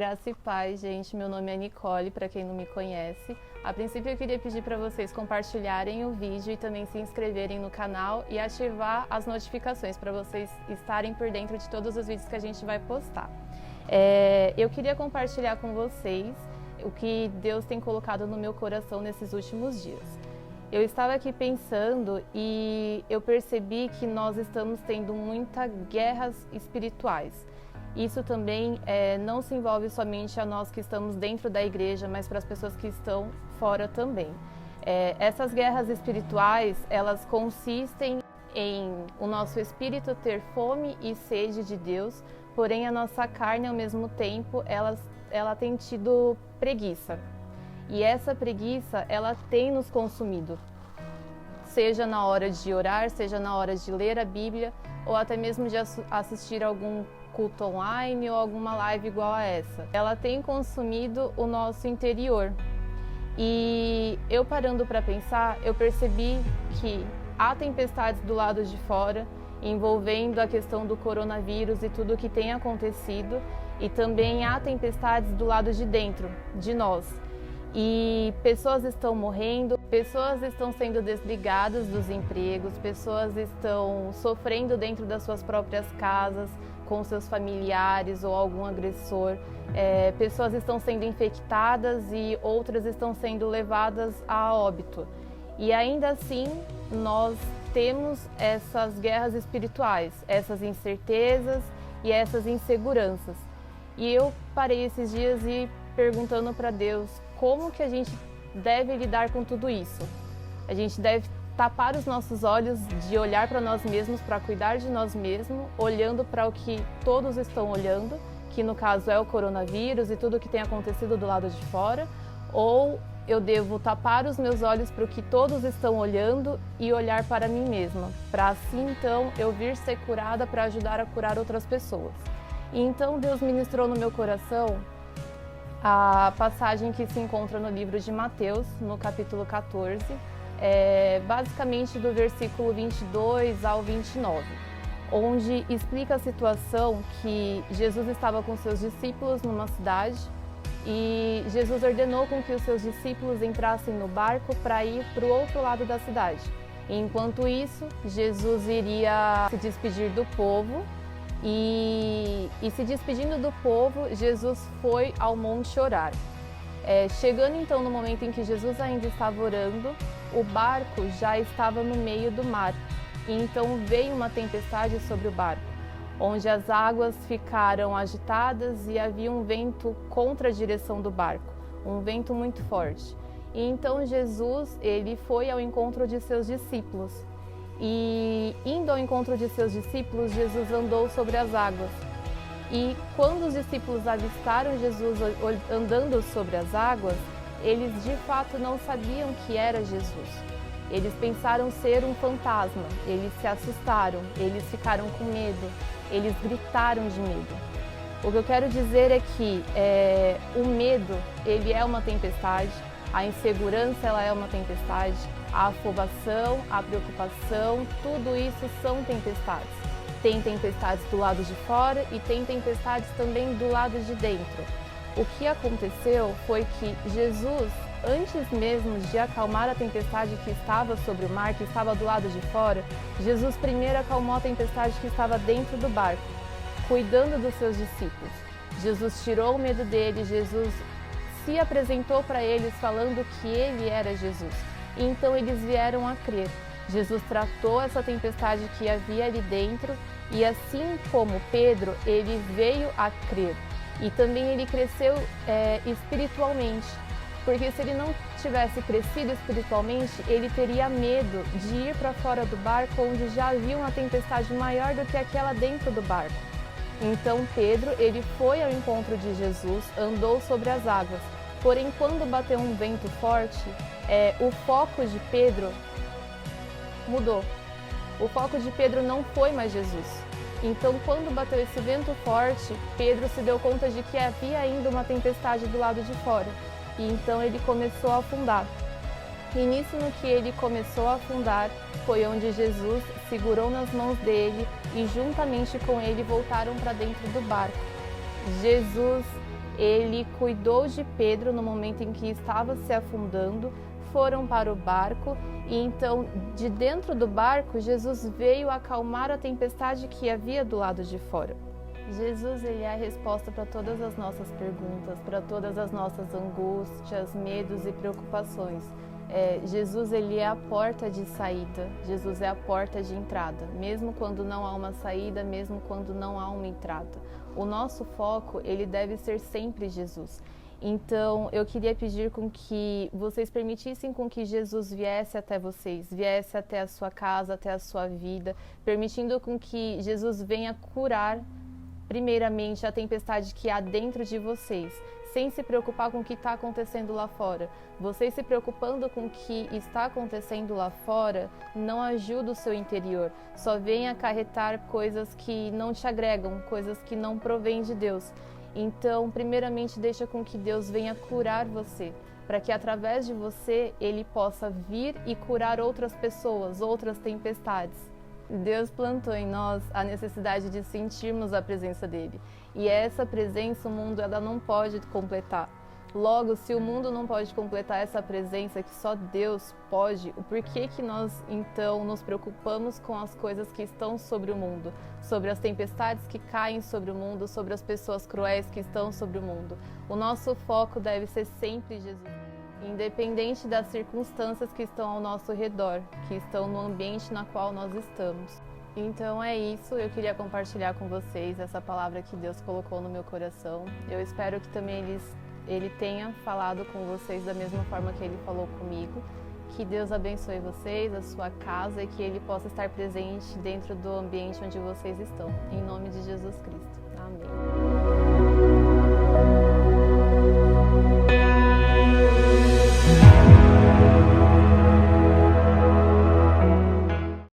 Graça e paz, gente. Meu nome é Nicole, para quem não me conhece. A princípio eu queria pedir para vocês compartilharem o vídeo e também se inscreverem no canal e ativar as notificações para vocês estarem por dentro de todos os vídeos que a gente vai postar. Eu queria compartilhar com vocês o que Deus tem colocado no meu coração nesses últimos dias. Eu estava aqui pensando e eu percebi que nós estamos tendo muitas guerras espirituais. Isso também não se envolve somente a nós que estamos dentro da igreja, mas para as pessoas que estão fora também. Essas guerras espirituais, elas consistem em o nosso espírito ter fome e sede de Deus, porém a nossa carne, ao mesmo tempo, ela tem tido preguiça. E essa preguiça, ela tem nos consumido. Seja na hora de orar, seja na hora de ler a Bíblia, ou até mesmo de assistir algum culto online ou alguma live igual a essa. Ela tem consumido o nosso interior. E eu parando para pensar, eu percebi que há tempestades do lado de fora, envolvendo a questão do coronavírus e tudo o que tem acontecido, e também há tempestades do lado de dentro, de nós. E pessoas estão morrendo, pessoas estão sendo desligadas dos empregos, pessoas estão sofrendo dentro das suas próprias casas, com seus familiares ou algum agressor. Pessoas estão sendo infectadas e outras estão sendo levadas a óbito. E ainda assim, nós temos essas guerras espirituais, essas incertezas e essas inseguranças. E eu parei esses dias e perguntando para Deus como que a gente deve lidar com tudo isso. A gente deve tapar os nossos olhos de olhar para nós mesmos, para cuidar de nós mesmos, olhando para o que todos estão olhando, que no caso é o coronavírus e tudo o que tem acontecido do lado de fora, ou eu devo tapar os meus olhos para o que todos estão olhando e olhar para mim mesma, para assim então eu vir ser curada para ajudar a curar outras pessoas. E então Deus ministrou no meu coração a passagem que se encontra no livro de Mateus, no capítulo 14, basicamente do versículo 22 ao 29, onde explica a situação que Jesus estava com seus discípulos numa cidade e Jesus ordenou com que os seus discípulos entrassem no barco para ir para o outro lado da cidade. Enquanto isso, Jesus iria se despedir do povo e se despedindo do povo, Jesus foi ao monte orar. Chegando então no momento em que Jesus ainda estava orando, o barco já estava no meio do mar. E então veio uma tempestade sobre o barco, onde as águas ficaram agitadas e havia um vento contra a direção do barco, um vento muito forte. E então Jesus, ele foi ao encontro de seus discípulos. E indo ao encontro de seus discípulos, Jesus andou sobre as águas. E quando os discípulos avistaram Jesus andando sobre as águas, eles de fato não sabiam que era Jesus. Eles pensaram ser um fantasma, eles se assustaram, eles ficaram com medo, eles gritaram de medo. O que eu quero dizer é que o medo, ele é uma tempestade, a insegurança ela é uma tempestade, a afobação, a preocupação, tudo isso são tempestades. Tem tempestades do lado de fora e tem tempestades também do lado de dentro. O que aconteceu foi que Jesus, antes mesmo de acalmar a tempestade que estava sobre o mar, que estava do lado de fora, Jesus primeiro acalmou a tempestade que estava dentro do barco, cuidando dos seus discípulos. Jesus tirou o medo deles, Jesus se apresentou para eles falando que ele era Jesus. E então eles vieram a crer. Jesus tratou essa tempestade que havia ali dentro e assim como Pedro, ele veio a crer. E também ele cresceu espiritualmente, porque se ele não tivesse crescido espiritualmente, ele teria medo de ir para fora do barco onde já havia uma tempestade maior do que aquela dentro do barco. Então Pedro, ele foi ao encontro de Jesus, andou sobre as águas. Porém, quando bateu um vento forte, o foco de Pedro mudou. O foco de Pedro não foi mais Jesus. Então, quando bateu esse vento forte, Pedro se deu conta de que havia ainda uma tempestade do lado de fora. E então ele começou a afundar. E nisso, no que ele começou a afundar, foi onde Jesus segurou nas mãos dele e juntamente com ele voltaram para dentro do barco. Jesus, ele cuidou de Pedro no momento em que estava se afundando, foram para o barco e então de dentro do barco Jesus veio acalmar a tempestade que havia do lado de fora. Jesus, ele é a resposta para todas as nossas perguntas, para todas as nossas angústias, medos e preocupações. Jesus, ele é a porta de saída, Jesus é a porta de entrada, mesmo quando não há uma saída, mesmo quando não há uma entrada. O nosso foco, ele deve ser sempre Jesus. Então, eu queria pedir com que vocês permitissem com que Jesus viesse até vocês, viesse até a sua casa, até a sua vida, permitindo com que Jesus venha curar primeiramente a tempestade que há dentro de vocês, sem se preocupar com o que está acontecendo lá fora. Vocês se preocupando com o que está acontecendo lá fora não ajuda o seu interior, só vem acarretar coisas que não te agregam, coisas que não provêm de Deus. Então, primeiramente, deixa com que Deus venha curar você, para que através de você Ele possa vir e curar outras pessoas, outras tempestades. Deus plantou em nós a necessidade de sentirmos a presença dele. E essa presença o mundo ela não pode completar. Logo, se o mundo não pode completar essa presença que só Deus pode, o porquê que nós então nos preocupamos com as coisas que estão sobre o mundo, sobre as tempestades que caem sobre o mundo, sobre as pessoas cruéis que estão sobre o mundo? O nosso foco deve ser sempre Jesus. Independente das circunstâncias que estão ao nosso redor, que estão no ambiente na qual nós estamos. Então é isso, eu queria compartilhar com vocês essa palavra que Deus colocou no meu coração. Eu espero que também Ele tenha falado com vocês da mesma forma que Ele falou comigo. Que Deus abençoe vocês, a sua casa e que Ele possa estar presente dentro do ambiente onde vocês estão. Em nome de Jesus Cristo. Amém.